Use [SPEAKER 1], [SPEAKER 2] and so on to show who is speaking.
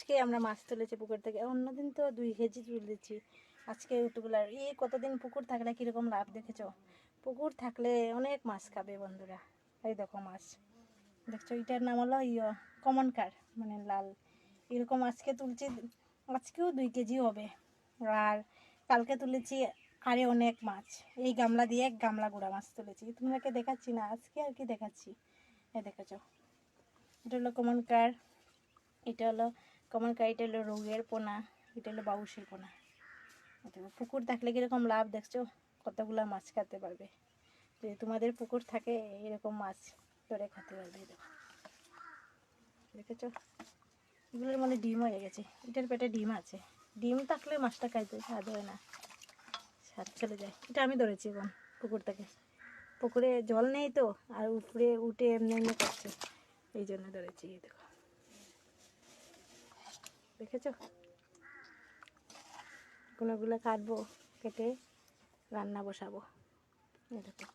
[SPEAKER 1] আজকে আমরা মাছ তুলেছি পুকুর থেকে, অন্যদিন তো 2 কেজি তুলেছি, আজকে এতগুলার। এই কতদিন পুকুর থাকলে কীরকম লাভ দেখেছো? পুকুর থাকলে অনেক মাছ খাবে বন্ধুরা। এই দেখো মাছ দেখছো, এটার নাম হলো কমন কার, মানে লাল। এরকম আজকে তুলছি, আজকেও 2 কেজি হবে। আর কালকে তুলেছি আরে অনেক মাছ। এই গামলা দিয়ে 1 গামলা গুঁড়া মাছ তুলেছি, তোমাকে দেখাচ্ছি না আজকে, আর কি দেখাচ্ছি। এই দেখেছো, এটা হলো কমন কার, এটা হলো কমন কার, এটা হলো রোগের পোনা, এটা হলো বাউসের পোনা। পুকুর থাকলে কীরকম লাভ দেখছো, কতগুলো মাছ খেতে পারবে। যদি তোমাদের পুকুর থাকে এরকম মাছ ধরে খেতে পারবে। দেখেছো, এগুলোর মানে ডিম হয়ে গেছে, এটার পেটে ডিম আছে। ডিম থাকলে মাছটা খাইতে স্বাদ হয় না, স্বাদ চলে যায়। এটা আমি ধরেছি এখন পুকুর থেকে, পুকুরে জল নেই তো, আর উপরে উঠে এমনি এমনি করছে, এই জন্য ধরেছি। এই দেখো, দেখেছো, কোনোগুলো কাটবো, কেটে রান্না বসাবো। এই দেখো।